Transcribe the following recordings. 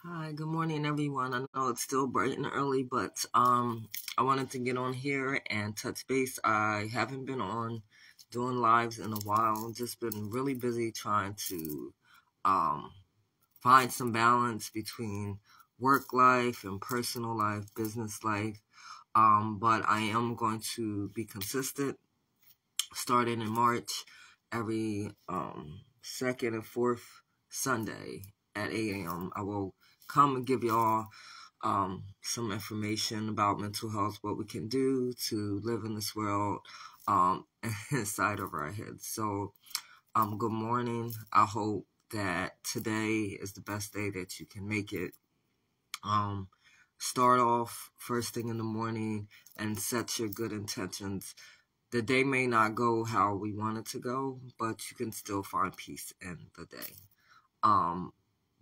Hi, good morning, everyone. I know it's still bright and early, but I wanted to get on here and touch base. I haven't been on doing lives in a while. Just been really busy trying to um, find some balance between work life and personal life, business life. But I am going to be consistent starting in March every second and fourth Sunday at 8 a.m. I will come and give y'all some information about mental health, what we can do to live in this world inside of our heads. So, good morning. I hope that today is the best day that you can make it. Start off first thing in the morning and set your good intentions. The day may not go how we want it to go, but you can still find peace in the day.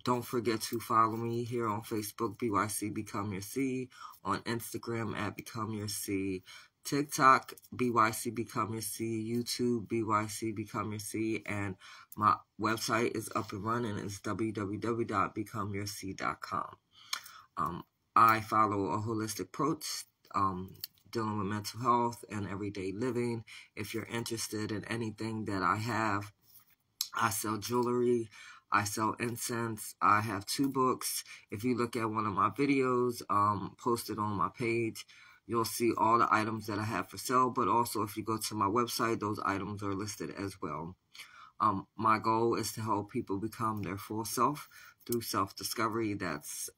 Don't forget to follow me here on Facebook, BYC Become Your C, on Instagram at Become Your C, TikTok, BYC Become Your C, YouTube, BYC Become Your C, and my website is up and running. It's www.becomeyourc.com. I follow a holistic approach, dealing with mental health and everyday living. If you're interested in anything that I have, I sell jewelry, I sell incense, I have 2 books. If you look at one of my videos posted on my page, you'll see all the items that I have for sale, but also if you go to my website, those items are listed as well. My goal is to help people become their full self through self-discovery. That's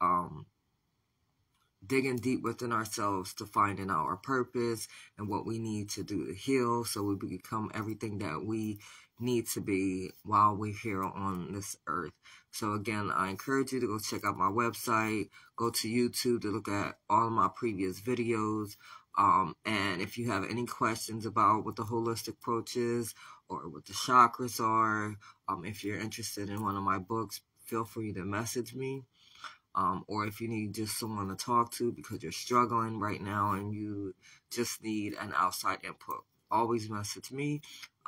digging deep within ourselves to finding out our purpose and what we need to do to heal so we become everything that we need to be while we're here on this earth. So again, I encourage you to go check out my website, go to YouTube to look at all of my previous videos. And if you have any questions about what the holistic approach is or what the chakras are, if you're interested in one of my books, feel free to message me. Or if you need just someone to talk to because you're struggling right now and you just need an outside input, always message me.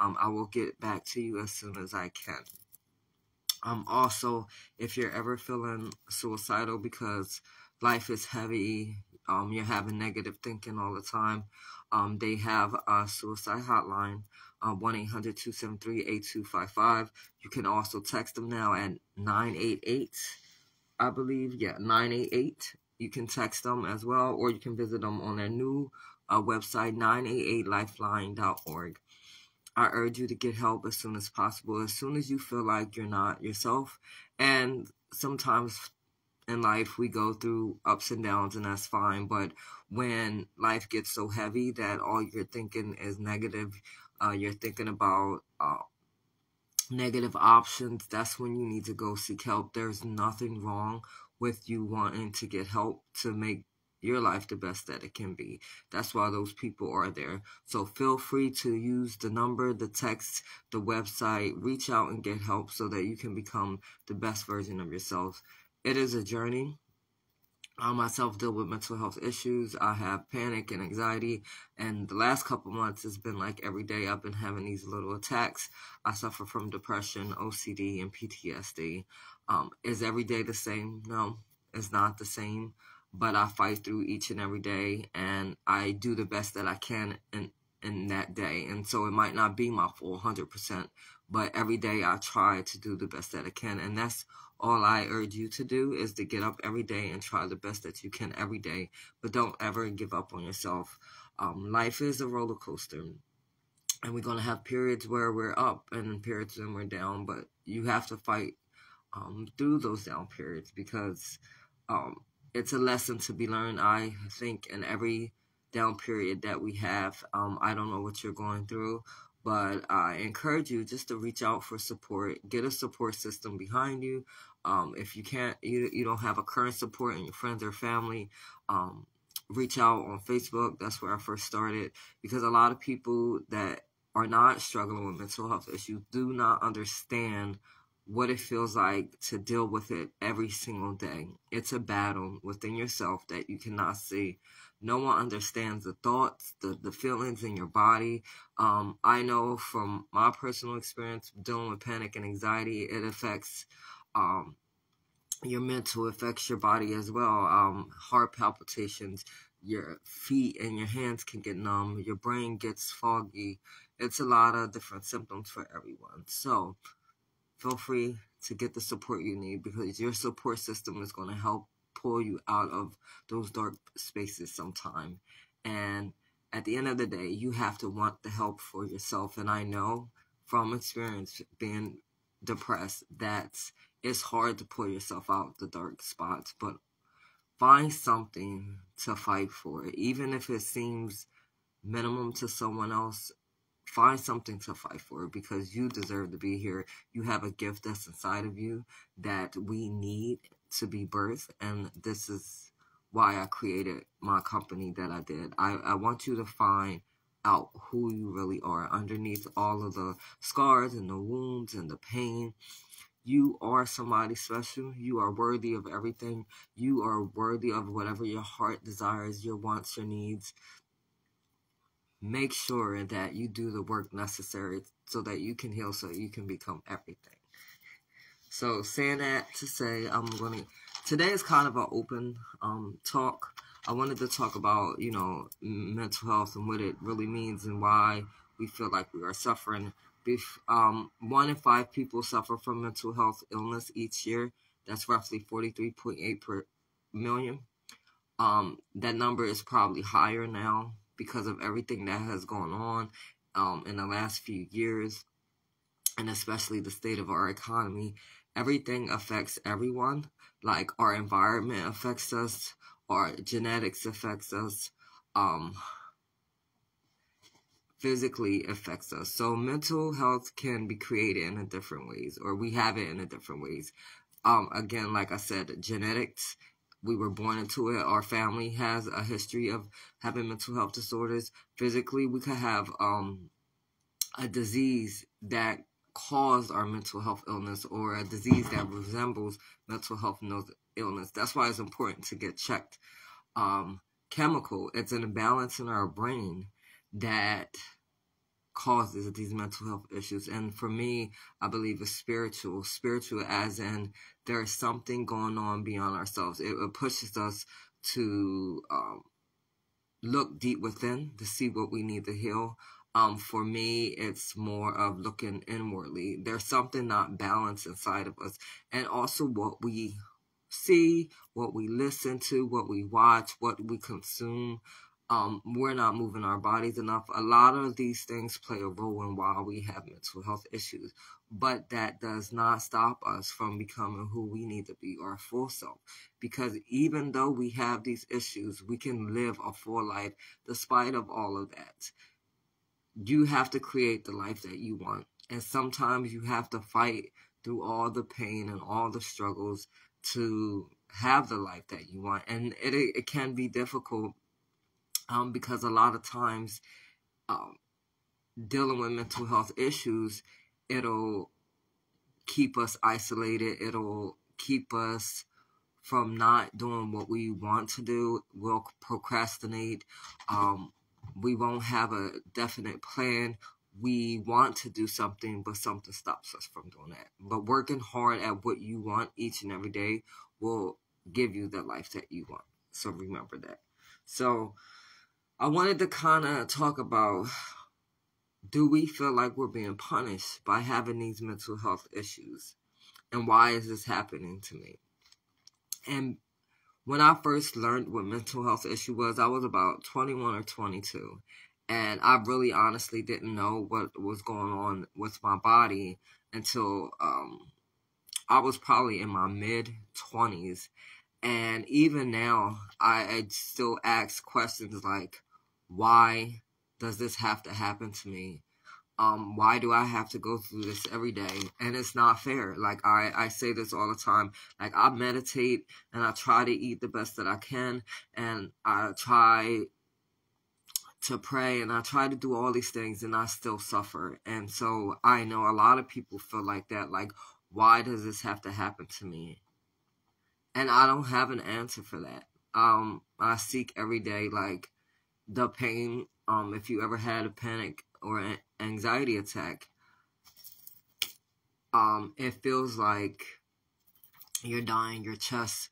I will get back to you as soon as I can. Also, if you're ever feeling suicidal because life is heavy, you're having negative thinking all the time, they have a suicide hotline, 1-800-273-8255. You can also text them now at 988. I believe, 988. You can text them as well, or you can visit them on their new website, 988lifeline.org. I urge you to get help as soon as possible, as soon as you feel like you're not yourself. And sometimes in life we go through ups and downs, and that's fine. But when life gets so heavy that all you're thinking is negative, you're thinking about negative options, that's when you need to go seek help. There's nothing wrong with you wanting to get help to make your life the best that it can be. That's why those people are there. So feel free to use the number, the text, the website, reach out and get help so that you can become the best version of yourself. It is a journey. I myself deal with mental health issues. I have panic and anxiety, and the last couple months has been like every day I've been having these little attacks. I suffer from depression, OCD, and PTSD. Is every day the same? No, it's not the same, but I fight through each and every day, and I do the best that I can in that day. And so it might not be my full 100%, but every day I try to do the best that I can, and that's all I urge you to do, is to get up every day and try the best that you can every day, but don't ever give up on yourself. Life is a roller coaster, and we're going to have periods where we're up and periods when we're down, but you have to fight through those down periods, because it's a lesson to be learned, I think, in every down period that we have. I don't know what you're going through, but I encourage you just to reach out for support. Get a support system behind you. If you can't, you don't have a current support in your friends or family, reach out on Facebook. That's where I first started, because a lot of people that are not struggling with mental health issues do not understand what it feels like to deal with it every single day. It's a battle within yourself that you cannot see. No one understands the thoughts, the feelings in your body. I know from my personal experience dealing with panic and anxiety, it affects your mental affects your body as well. Heart palpitations, your feet and your hands can get numb, your brain gets foggy. It's a lot of different symptoms for everyone. So feel free to get the support you need, because your support system is going to help pull you out of those dark spaces sometime. And at the end of the day, you have to want the help for yourself. And I know from experience being depressed that it's hard to pull yourself out the dark spots, but find something to fight for. Even if it seems minimum to someone else, find something to fight for, because you deserve to be here. You have a gift that's inside of you that we need to be birthed, and this is why I created my company that I did. I want you to find out who you really are underneath all of the scars and the wounds and the pain. You are somebody special. You are worthy of everything. You are worthy of whatever your heart desires, your wants, your needs. Make sure that you do the work necessary so that you can heal, so you can become everything. So saying that to say, today is kind of an open talk. I wanted to talk about, mental health and what it really means and why we feel like we are suffering. 1 in 5 people suffer from mental health illness each year. That's roughly 43.8 per million. That number is probably higher now because of everything that has gone on in the last few years, and especially the state of our economy. Everything affects everyone. Like, our environment affects us, our genetics affects us, physically affects us. So mental health can be created in a different ways, or we have it in a different ways. Again, like I said, genetics, we were born into it. Our family has a history of having mental health disorders. Physically, we could have a disease that caused our mental health illness, or a disease that resembles mental health illness. That's why it's important to get checked. Chemical, it's an imbalance in our brain that causes these mental health issues. And for me, I believe it's spiritual as in there's something going on beyond ourselves. It pushes us to look deep within to see what we need to heal. For me, it's more of looking inwardly. There's something not balanced inside of us. And also what we see, what we listen to, what we watch, what we consume. We're not moving our bodies enough. A lot of these things play a role in why we have mental health issues. But that does not stop us from becoming who we need to be, our full self. Because even though we have these issues, we can live a full life despite of all of that. You have to create the life that you want. And sometimes you have to fight through all the pain and all the struggles to have the life that you want. And it can be difficult because a lot of times dealing with mental health issues, it'll keep us isolated. It'll keep us from not doing what we want to do. We'll procrastinate. We won't have a definite plan. We want to do something, but something stops us from doing that. But working hard at what you want each and every day will give you the life that you want. So remember that. So I wanted to kind of talk about, do we feel like we're being punished by having these mental health issues? And why is this happening to me? And when I first learned what mental health issue was, I was about 21 or 22. And I really honestly didn't know what was going on with my body until I was probably in my mid-20s. And even now, I still ask questions like, why does this have to happen to me? Why do I have to go through this every day? And it's not fair. Like, I say this all the time. Like, I meditate and I try to eat the best that I can. And I try to pray and I try to do all these things, and I still suffer. And so I know a lot of people feel like that. Like, why does this have to happen to me? And I don't have an answer for that. I seek every day, like, the pain. If you ever had a panic or an anxiety attack, it feels like you're dying, your chest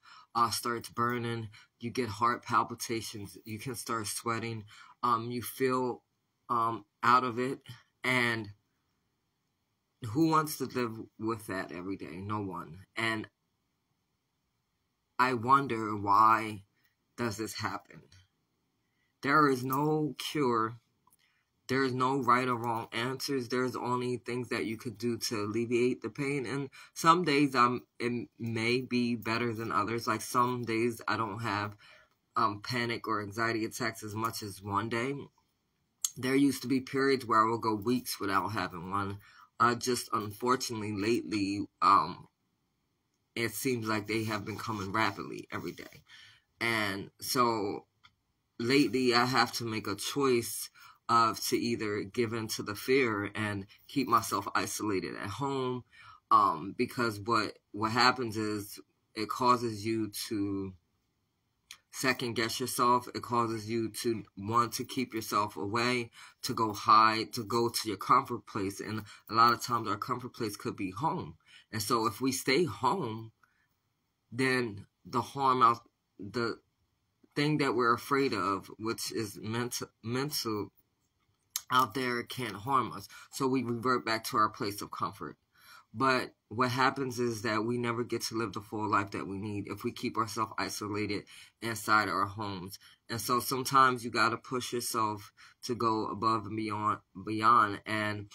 starts burning, you get heart palpitations, you can start sweating, you feel out of it, and who wants to live with that every day? No one. And I wonder, why does this happen? There is no cure. There's no right or wrong answers. There's only things that you could do to alleviate the pain. And some days it may be better than others. Like some days I don't have panic or anxiety attacks as much as one day. There used to be periods where I will go weeks without having one. Just unfortunately lately, it seems like they have been coming rapidly every day. And so lately I have to make a choice of to either give in to the fear and keep myself isolated at home, because what happens is it causes you to second guess yourself. It causes you to want to keep yourself away, to go hide, to go to your comfort place. And a lot of times our comfort place could be home. And so if we stay home, then the thing that we're afraid of, which is mental out there, can't harm us. So we revert back to our place of comfort. But what happens is that we never get to live the full life that we need if we keep ourselves isolated inside our homes. And so sometimes you got to push yourself to go above and beyond. And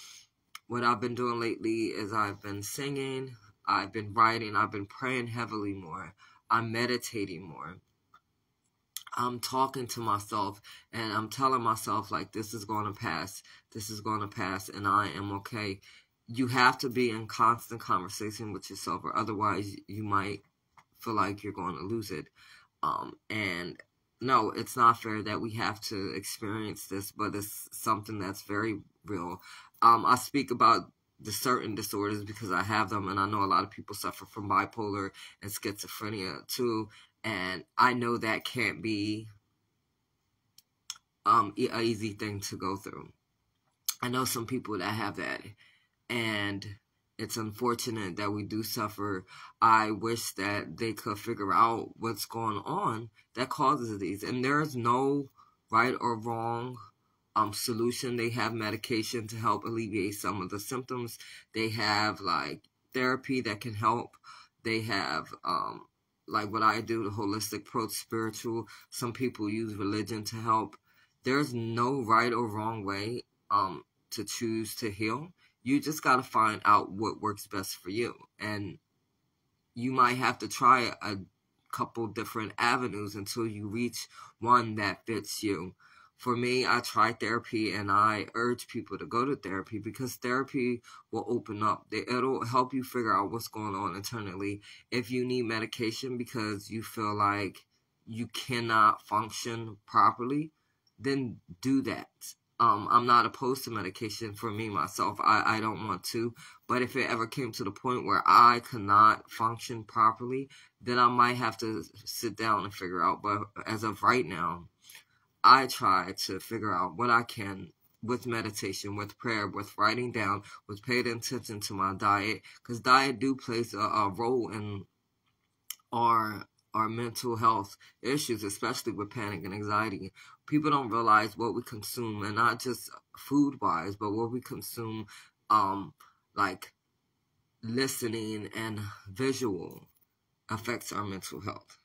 what I've been doing lately is I've been singing, I've been writing, I've been praying heavily more, I'm meditating more. I'm talking to myself and I'm telling myself, like, this is going to pass. This is going to pass and I am okay. You have to be in constant conversation with yourself, or otherwise you might feel like you're going to lose it. And no, it's not fair that we have to experience this, but it's something that's very real. I speak about the certain disorders because I have them, and I know a lot of people suffer from bipolar and schizophrenia too. And I know that can't be an easy thing to go through. I know some people that have that, and it's unfortunate that we do suffer. I wish that they could figure out what's going on that causes these. And there's no right or wrong solution. They have medication to help alleviate some of the symptoms. They have like therapy that can help. They have like what I do, the holistic approach, spiritual. Some people use religion to help. There's no right or wrong way to choose to heal. You just got to find out what works best for you. And you might have to try a couple different avenues until you reach one that fits you. For me, I tried therapy, and I urge people to go to therapy because therapy will open up. It'll help you figure out what's going on internally. If you need medication because you feel like you cannot function properly, then do that. I'm not opposed to medication for me, myself. I don't want to. But if it ever came to the point where I could not function properly, then I might have to sit down and figure out. But as of right now, I try to figure out what I can with meditation, with prayer, with writing down, with paying attention to my diet. Because diet do plays a role in our mental health issues, especially with panic and anxiety. People don't realize what we consume, and not just food-wise, but what we consume, like listening and visual, affects our mental health.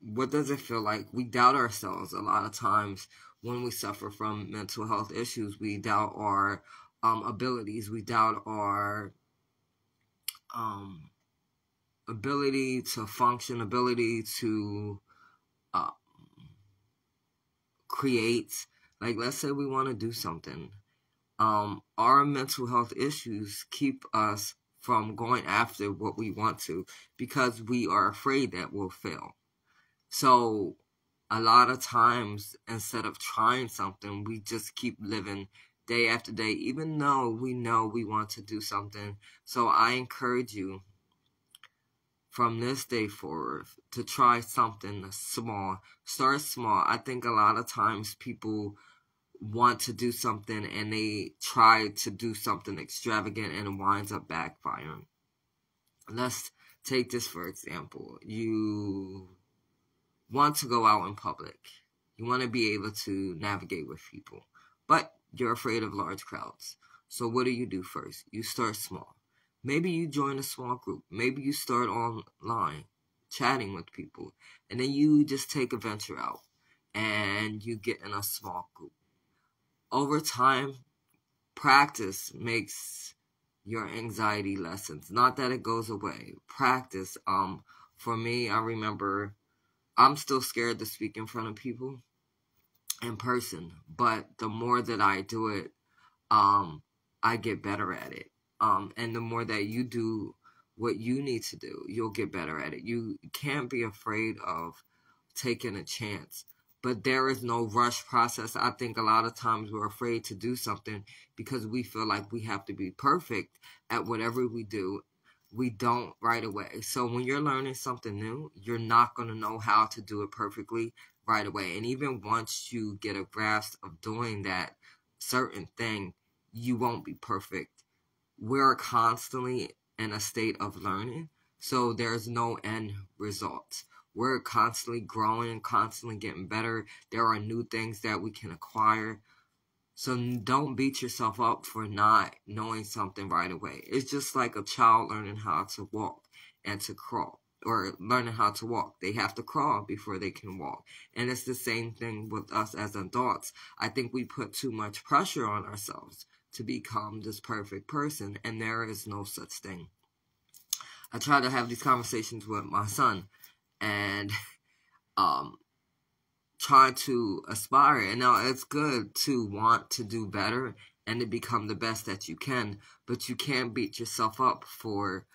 What does it feel like? We doubt ourselves a lot of times when we suffer from mental health issues. We doubt our abilities. We doubt our ability to function, ability to create. Like, let's say we want to do something. Our mental health issues keep us from going after what we want to because we are afraid that we'll fail. So a lot of times, instead of trying something, we just keep living day after day, even though we know we want to do something. So I encourage you from this day forward to try something small. Start small. I think a lot of times people want to do something and they try to do something extravagant and it winds up backfiring. Let's take this for example. You want to go out in public. You want to be able to navigate with people, but you're afraid of large crowds. So what do first? You start small. Maybe you join a small group. Maybe you start online chatting with people, and then you just take a venture out and you get in a small group. Over time, practice makes your anxiety lessens. Not that it goes away. Practice. For me, I remember I'm still scared to speak in front of people in person, but the more that I do it, I get better at it. And the more that you do what you need to do, you'll get better at it. You can't be afraid of taking a chance. But there is no rush process. I think a lot of times we're afraid to do something because we feel like we have to be perfect at whatever we do. We don't right away. So when you're learning something new, you're not going to know how to do it perfectly right away. And even once you get a grasp of doing that certain thing, you won't be perfect. We're constantly in a state of learning, so there's no end result. We're constantly growing, constantly getting better. There are new things that we can acquire. So don't beat yourself up for not knowing something right away. It's just like a child learning how to walk and to crawl, or learning how to walk. They have to crawl before they can walk. And it's the same thing with us as adults. I think we put too much pressure on ourselves to become this perfect person, and there is no such thing. I try to have these conversations with my son and try to aspire. And now it's good to want to do better and to become the best that you can, but you can't beat yourself up for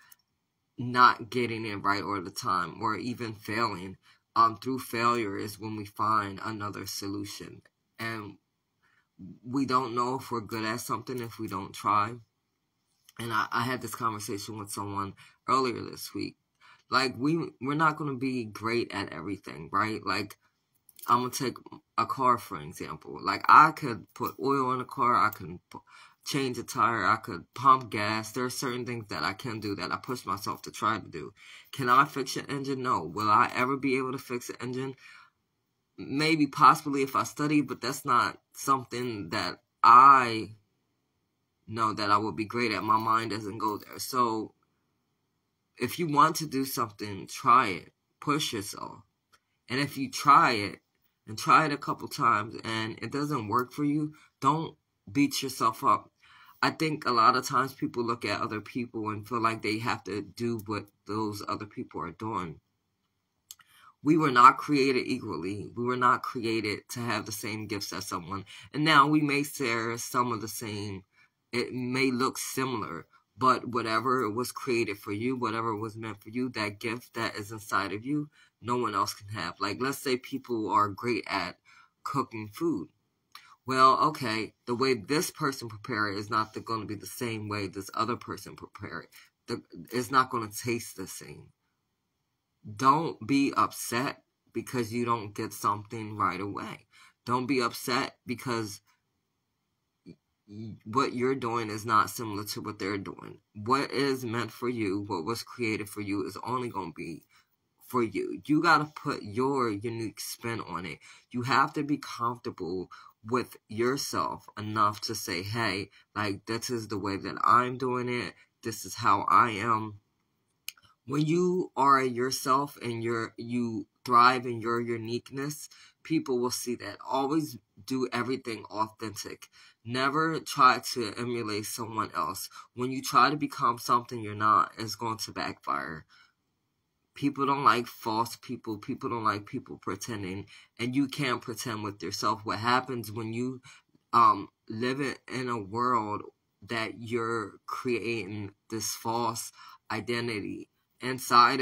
not getting it right all the time or even failing. Through failure is when we find another solution. And we don't know if we're good at something if we don't try. And I had this conversation with someone earlier this week. Like, we're not going to be great at everything, right? Like, I'm going to take a car, for example. Like, I could put oil in a car. I can change a tire. I could pump gas. There are certain things that I can do that I push myself to try to do. Can I fix an engine? No. Will I ever be able to fix an engine? Maybe, possibly, if I study, but that's not something that I know that I would be great at. My mind doesn't go there. So if you want to do something, try it. Push yourself. And if you try it and try it a couple times and it doesn't work for you, don't beat yourself up. I think a lot of times people look at other people and feel like they have to do what those other people are doing. We were not created equally. We were not created to have the same gifts as someone. And now we may share some of the same. It may look similar, but whatever was created for you, whatever was meant for you, that gift that is inside of you, no one else can have. Like, let's say people are great at cooking food. Well, okay, the way this person prepared it is not going to be the same way this other person prepared it. It's not going to taste the same. Don't be upset because you don't get something right away. Don't be upset because what you're doing is not similar to what they're doing. What is meant for you, what was created for you, is only going to be for you. You got to put your unique spin on it. You have to be comfortable with yourself enough to say, hey, like, this is the way that I'm doing it. This is how I am. When you are yourself and you thrive in your uniqueness, people will see that. Always do everything authentic. Never try to emulate someone else. When you try to become something you're not, it's going to backfire. People don't like false people. People don't like people pretending. And you can't pretend with yourself. What happens when you live in a world that you're creating this false identity, inside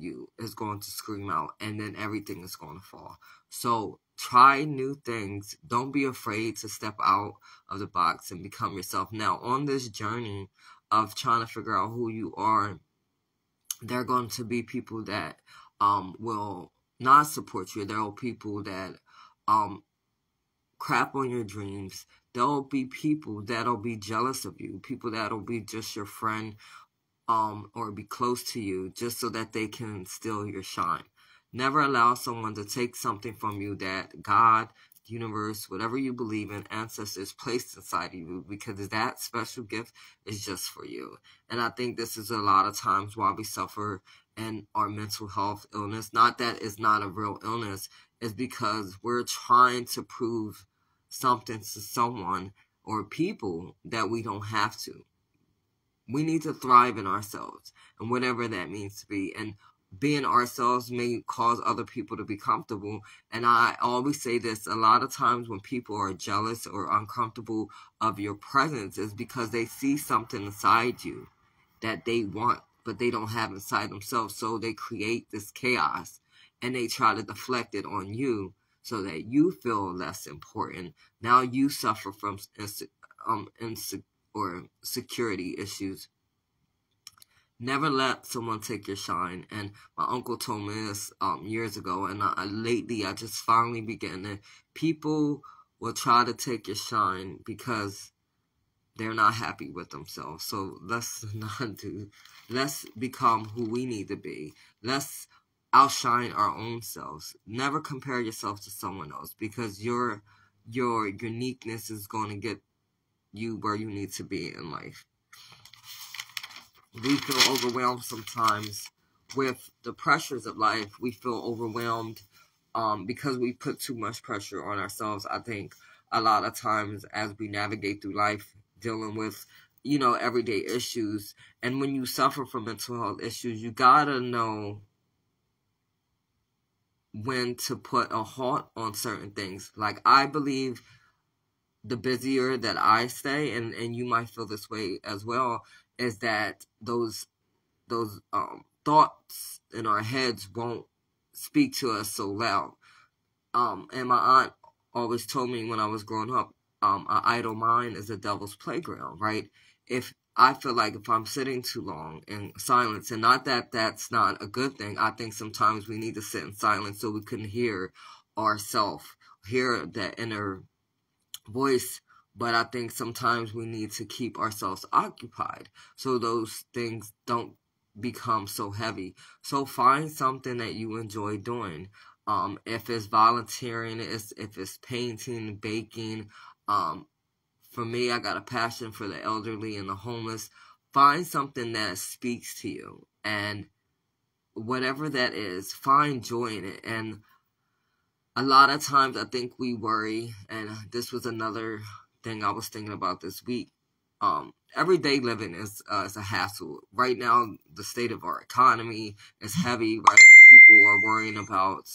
you is going to scream out, and then everything is going to fall. So try new things. Don't be afraid to step out of the box and become yourself. Now, on this journey of trying to figure out who you are, there are going to be people that will not support you. There are people that crap on your dreams. There'll be people that'll be jealous of you, people that'll be just your friend, or be close to you just so that they can steal your shine. Never allow someone to take something from you that God, universe, whatever you believe in, ancestors placed inside of you, because that special gift is just for you. And I think this is a lot of times why we suffer in our mental health illness. Not that it's not a real illness, it's because we're trying to prove something to someone or people that we don't have to. We need to thrive in ourselves, and whatever that means to be. And being ourselves may cause other people to be comfortable. And I always say this, a lot of times when people are jealous or uncomfortable of your presence is because they see something inside you that they want, but they don't have inside themselves. So they create this chaos and they try to deflect it on you so that you feel less important. Now you suffer from security issues. Never let someone take your shine. And my uncle told me this years ago, and lately I just finally began to. People will try to take your shine because they're not happy with themselves. So let's not do. Let's become who we need to be. Let's outshine our own selves. Never compare yourself to someone else, because your uniqueness is going to get you where you need to be in life. We feel overwhelmed sometimes with the pressures of life. We feel overwhelmed because we put too much pressure on ourselves. I think a lot of times as we navigate through life dealing with, everyday issues, and when you suffer from mental health issues, you gotta know when to put a halt on certain things. Like, I believe the busier that I stay, and you might feel this way as well, is that those thoughts in our heads won't speak to us so loud. And my aunt always told me when I was growing up, an idle mind is a devil's playground, right? If I feel like if I'm sitting too long in silence, and not that that's not a good thing, I think sometimes we need to sit in silence so we can hear ourselves, hear that inner voice. But I think sometimes we need to keep ourselves occupied so those things don't become so heavy. So find something that you enjoy doing. If it's volunteering, if it's painting, baking. For me, I got a passion for the elderly and the homeless. Find something that speaks to you, and whatever that is, find joy in it. And a lot of times I think we worry, and this was another thing I was thinking about this week. Everyday living is a hassle. Right now, the state of our economy is heavy, right? People are worrying about,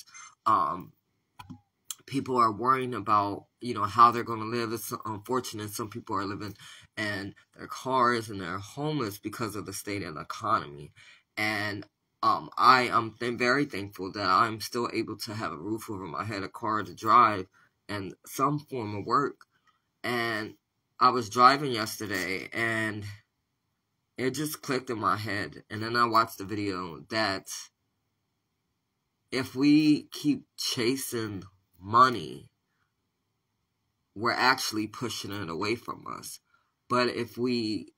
how they're going to live. It's unfortunate. Some people are living in their cars and they're homeless because of the state of the economy. And I am very thankful that I'm still able to have a roof over my head, a car to drive, and some form of work. And I was driving yesterday, and it just clicked in my head. And then I watched the video that if we keep chasing money, we're actually pushing it away from us. But if we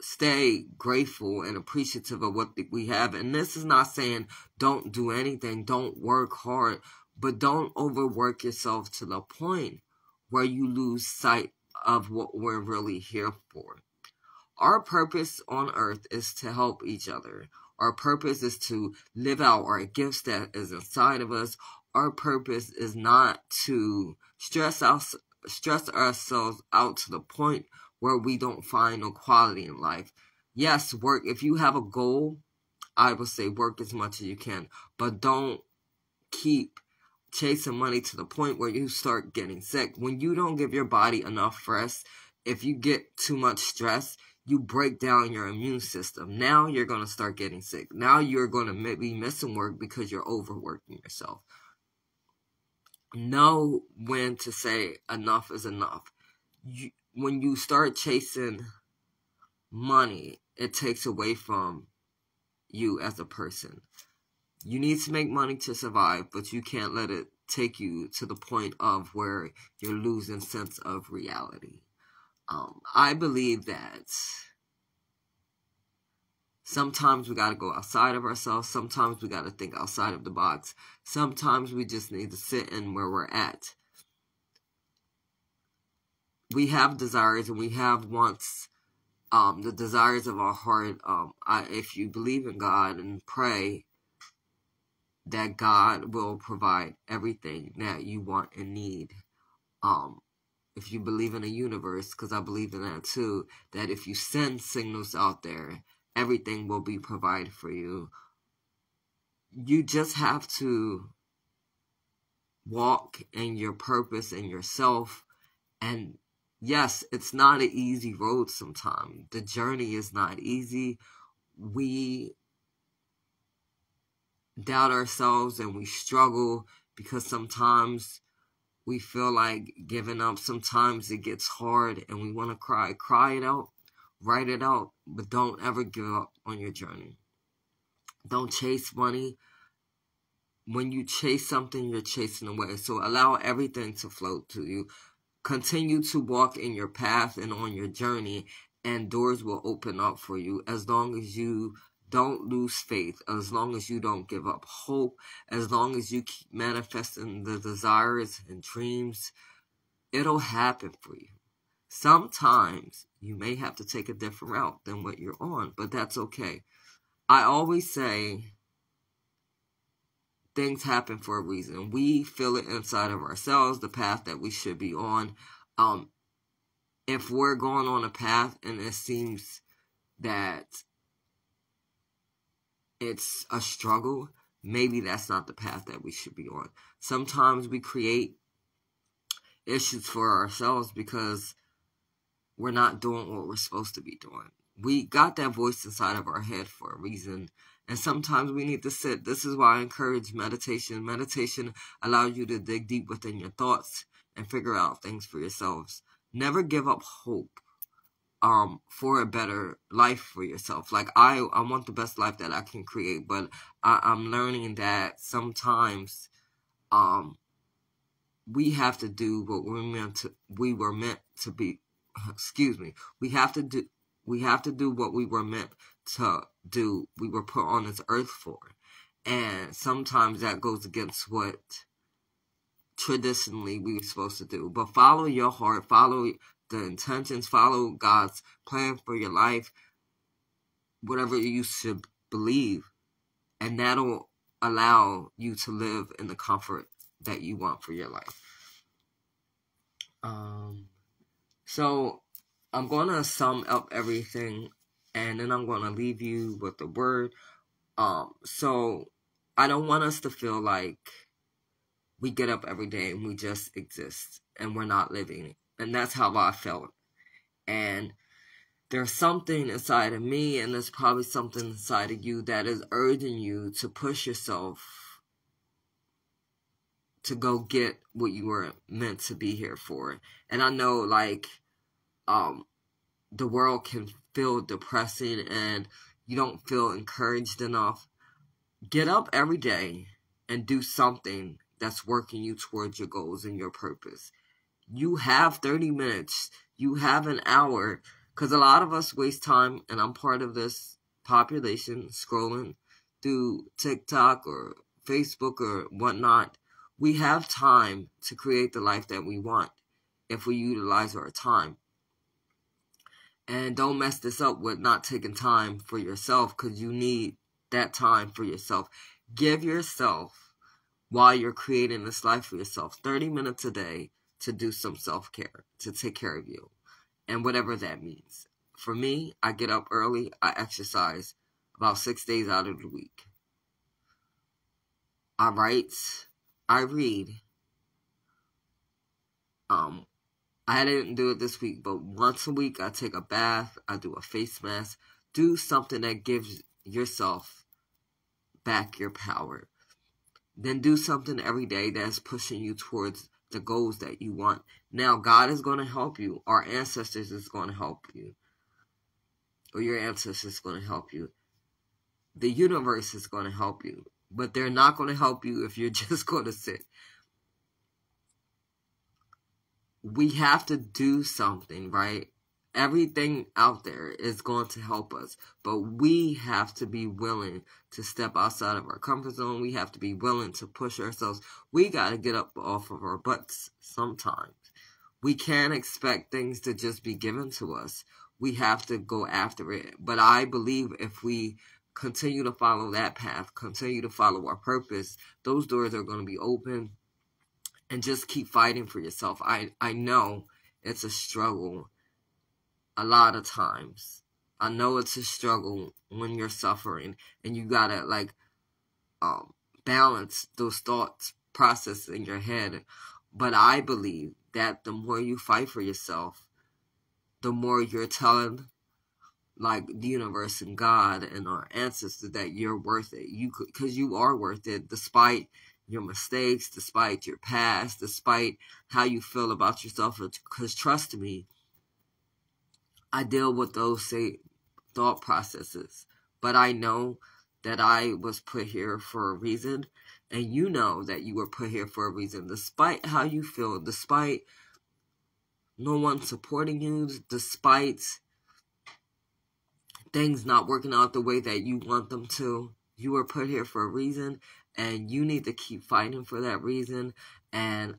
stay grateful and appreciative of what we have, and this is not saying don't do anything, don't work hard, but don't overwork yourself to the point where you lose sight of what we're really here for. Our purpose on earth is to help each other. Our purpose is to live out our gifts that is inside of us. Our purpose is not to stress ourselves out to the point where we don't find no quality in life. Yes, work. If you have a goal, I would say work as much as you can, but don't keep chasing money to the point where you start getting sick. When you don't give your body enough rest, if you get too much stress, you break down your immune system. Now you're going to start getting sick. Now you're going to be missing work because you're overworking yourself. Know when to say enough is enough. When you start chasing money, it takes away from you as a person. You need to make money to survive, but you can't let it take you to the point of where you're losing sense of reality. I believe that sometimes we got to go outside of ourselves. Sometimes we got to think outside of the box. Sometimes we just need to sit in where we're at. We have desires and we have wants, the desires of our heart. If you believe in God and pray, that God will provide everything that you want and need. If you believe in a universe, because I believe in that too, that if you send signals out there, everything will be provided for you. You just have to walk in your purpose and yourself. And yes, it's not an easy road sometimes. The journey is not easy. We doubt ourselves and we struggle because sometimes we feel like giving up. Sometimes it gets hard and we want to cry. Cry it out, write it out, but don't ever give up on your journey. Don't chase money. When you chase something, you're chasing away. So allow everything to float to you. Continue to walk in your path and on your journey, and doors will open up for you as long as you don't lose faith, as long as you don't give up hope, as long as you keep manifesting the desires and dreams, it'll happen for you. Sometimes you may have to take a different route than what you're on, but that's okay. I always say things happen for a reason. We feel it inside of ourselves, the path that we should be on. If we're going on a path and it seems that it's a struggle, maybe that's not the path that we should be on. Sometimes we create issues for ourselves because we're not doing what we're supposed to be doing. We got that voice inside of our head for a reason, and sometimes we need to sit. This is why I encourage meditation. Meditation allows you to dig deep within your thoughts and figure out things for yourselves. Never give up hope for a better life for yourself. Like I want the best life that I can create, but I'm learning that sometimes we have to do what we were meant to be. Excuse me. We have to do what we were meant to do. We were put on this earth for. And sometimes that goes against what traditionally we were supposed to do. But follow your heart, follow the intentions, follow God's plan for your life, whatever you should believe, and that'll allow you to live in the comfort that you want for your life. So I'm going to sum up everything, and then I'm going to leave you with the word. So I don't want us to feel like we get up every day and we just exist and we're not living. And that's how I felt. And there's something inside of me, and there's probably something inside of you that is urging you to push yourself to go get what you were meant to be here for. And I know, like, the world can feel depressing and you don't feel encouraged enough. Get up every day and do something that's working you towards your goals and your purpose. You have 30 minutes. You have an hour. Because a lot of us waste time, and I'm part of this population, scrolling through TikTok or Facebook or whatnot. We have time to create the life that we want if we utilize our time. And don't mess this up with not taking time for yourself, because you need that time for yourself. Give yourself, while you're creating this life for yourself, 30 minutes a day to do some self-care, to take care of you, and whatever that means. For me, I get up early. I exercise about 6 days out of the week. I write. I read. I didn't do it this week, but once a week I take a bath. I do a face mask. Do something that gives yourself back your power. Then do something every day that's pushing you towards the goals that you want. Now, God is going to help you. Our ancestors is going to help you. Or your ancestors is going to help you. The universe is going to help you. But they're not going to help you if you're just going to sit. we have to do something, right? Everything out there is going to help us, but we have to be willing to step outside of our comfort zone. We have to be willing to push ourselves. We got to get up off of our butts sometimes. We can't expect things to just be given to us. We have to go after it. But I believe if we continue to follow that path, continue to follow our purpose, those doors are going to be open. And just keep fighting for yourself. I know it's a struggle a lot of times. I know it's a struggle when you're suffering, and you gotta balance those thoughts process in your head. But I believe that the more you fight for yourself, the more you're telling the universe and God and our ancestors that you're worth it. Because you are worth it, despite your mistakes, despite your past, despite how you feel about yourself. Because trust me, I deal with those thought processes. But I know that I was put here for a reason. And you know that you were put here for a reason. Despite how you feel, despite no one supporting you, despite things not working out the way that you want them to, you were put here for a reason. And you need to keep fighting for that reason. And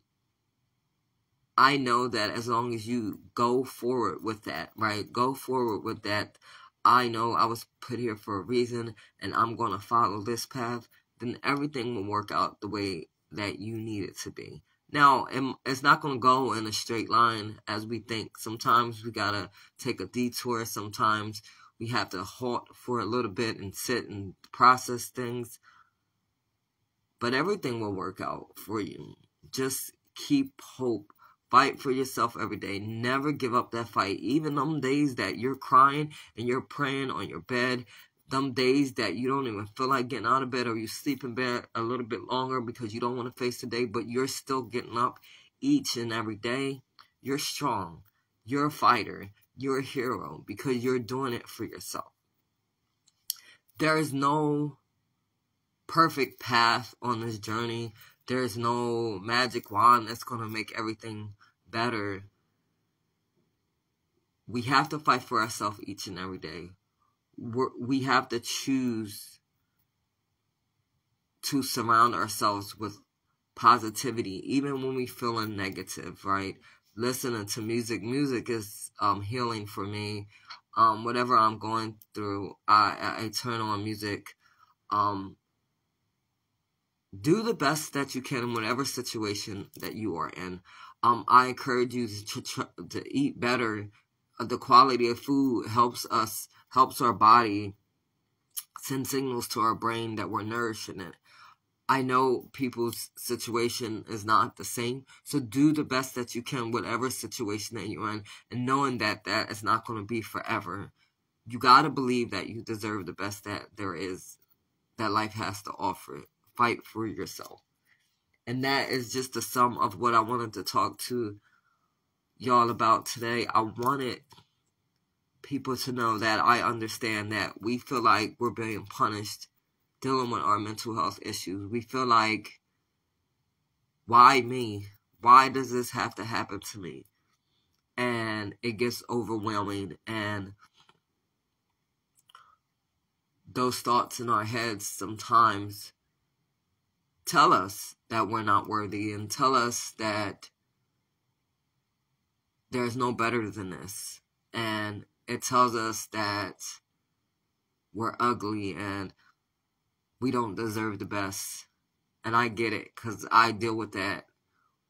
I know that as long as you go forward with that, right? Go forward with that. I know I was put here for a reason, and I'm going to follow this path. Then everything will work out the way that you need it to be. Now, it's not going to go in a straight line as we think. Sometimes we got to take a detour. Sometimes we have to halt for a little bit and sit and process things. But everything will work out for you. Just keep hope. Fight for yourself every day. Never give up that fight. Even them days that you're crying and you're praying on your bed. Them days that you don't even feel like getting out of bed, or you sleep in bed a little bit longer because you don't want to face the day, but you're still getting up each and every day. You're strong. You're a fighter. You're a hero because you're doing it for yourself. There is no perfect path on this journey. There's no magic wand that's going to make everything better. We have to fight for ourselves each and every day. We have to choose to surround ourselves with positivity, even when we feel negative, right? Listening to music. Music is healing for me. Whatever I'm going through, I turn on music. Do the best that you can in whatever situation that you are in. I encourage you to eat better. The quality of food helps our body send signals to our brain that we're nourishing it. I know people's situation is not the same, so do the best that you can, whatever situation that you're in, and knowing that that is not going to be forever. You got to believe that you deserve the best that there is, that life has to offer. Fight for yourself. And that is just the sum of what I wanted to talk to y'all about today. I wanted people to know that I understand that we feel like we're being punished dealing with our mental health issues. We feel like, why me? Why does this have to happen to me? And it gets overwhelming, and those thoughts in our heads sometimes tell us that we're not worthy, and tell us that there's no better than this. And it tells us that we're ugly and we don't deserve the best. And I get it, because I deal with that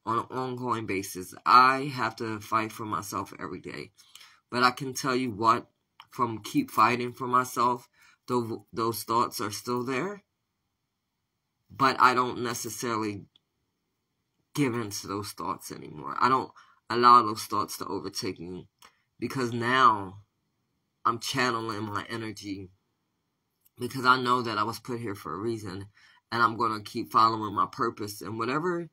on an ongoing basis. I have to fight for myself every day. But I can tell you what, from keep fighting for myself, those thoughts are still there. But I don't necessarily give in to those thoughts anymore. I don't allow those thoughts to overtake me, because now I'm channeling my energy, because I know that I was put here for a reason, and I'm going to keep following my purpose and whatever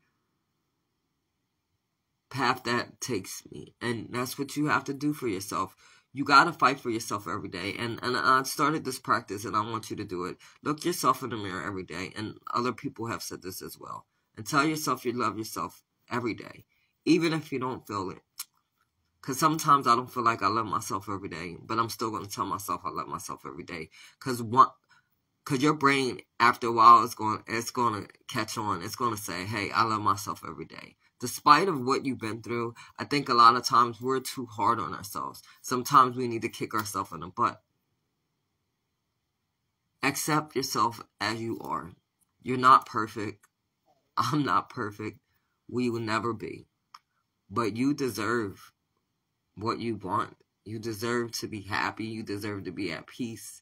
path that takes me. And that's what you have to do for yourself. You got to fight for yourself every day. And I started this practice, and I want you to do it. Look yourself in the mirror every day. And other people have said this as well. And tell yourself you love yourself every day. even if you don't feel it. Because sometimes I don't feel like I love myself every day, but I'm still going to tell myself I love myself every day. Because your brain, after a while, it's going to catch on. It's going to say, hey, I love myself every day. Despite of what you've been through, I think a lot of times we're too hard on ourselves. Sometimes we need to kick ourselves in the butt. Accept yourself as you are. You're not perfect. I'm not perfect. We will never be. But you deserve what you want. You deserve to be happy. You deserve to be at peace.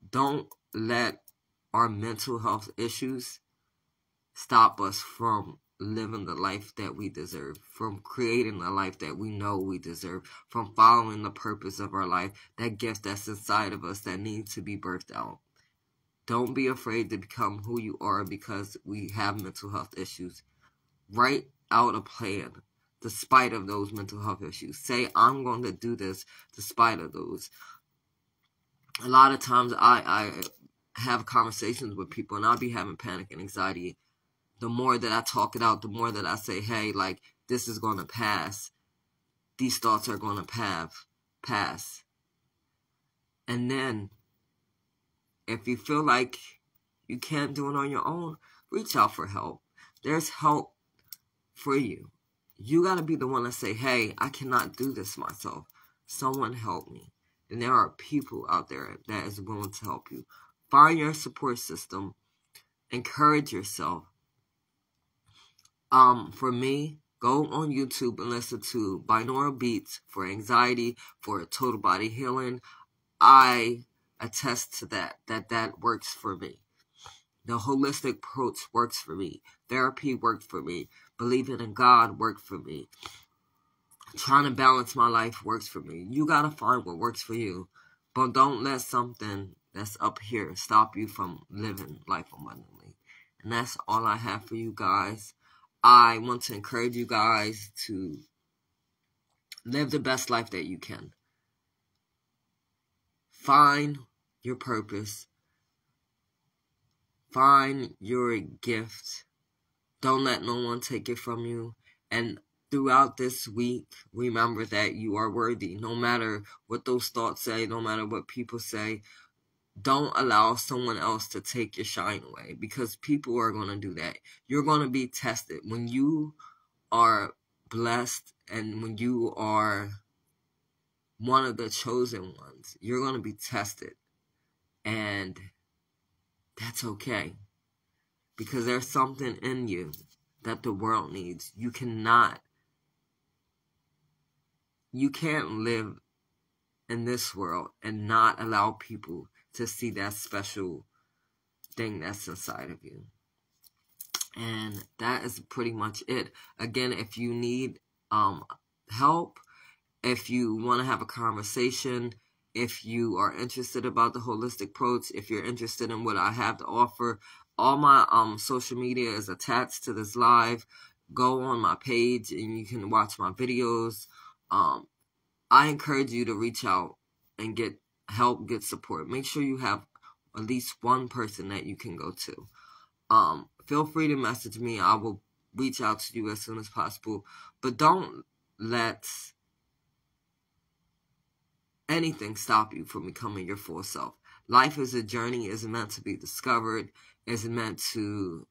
Don't let our mental health issues stop us from living the life that we deserve, from creating the life that we know we deserve, from following the purpose of our life, that gift that's inside of us that needs to be birthed out. Don't be afraid to become who you are because we have mental health issues. Write out a plan despite of those mental health issues. Say, I'm going to do this despite of those. A lot of times I have conversations with people and I'll be having panic and anxiety. The more that I talk it out, the more that I say, hey, like, this is going to pass. These thoughts are going to pass. And then, if you feel like you can't do it on your own, reach out for help. There's help for you. You got to be the one to say, hey, I cannot do this myself. Someone help me. And there are people out there that is willing to help you. Find your support system. Encourage yourself. For me, go on YouTube and listen to binaural beats for anxiety, for total body healing. I attest to that works for me. The holistic approach works for me. Therapy worked for me. Believing in God worked for me. Trying to balance my life works for me. You got to find what works for you. But don't let something that's up here stop you from living life abundantly. And that's all I have for you guys. I want to encourage you guys to live the best life that you can. Find your purpose. Find your gift. Don't let no one take it from you. And throughout this week, remember that you are worthy. No matter what those thoughts say, no matter what people say, don't allow someone else to take your shine away, because people are going to do that. You're going to be tested. When you are blessed and when you are one of the chosen ones, you're going to be tested. And that's okay, because there's something in you that the world needs. You can't live in this world and not allow people to see that special thing that's inside of you. And that is pretty much it. Again, if you need help, if you want to have a conversation, if you are interested about the holistic approach, if you're interested in what I have to offer, all my social media is attached to this live. Go on my page and you can watch my videos. I encourage you to reach out and get help, get support. Make sure you have at least one person that you can go to. Feel free to message me. I will reach out to you as soon as possible. But don't let anything stop you from becoming your full self. Life is a journey. It's meant to be discovered. It's meant to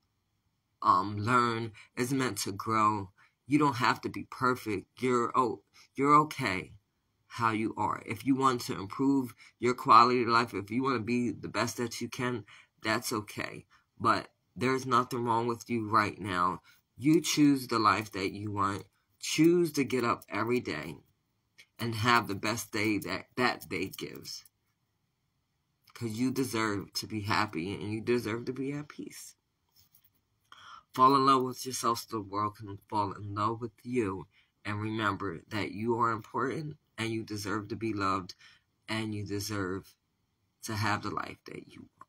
learn. It's meant to grow. You don't have to be perfect. You're okay how you are. If you want to improve your quality of life, if you want to be the best that you can, that's okay. But there's nothing wrong with you right now. You choose the life that you want. Choose to get up every day and have the best day that day gives. Because you deserve to be happy and you deserve to be at peace. Fall in love with yourself so the world can fall in love with you. And remember that you are important and you deserve to be loved and you deserve to have the life that you want.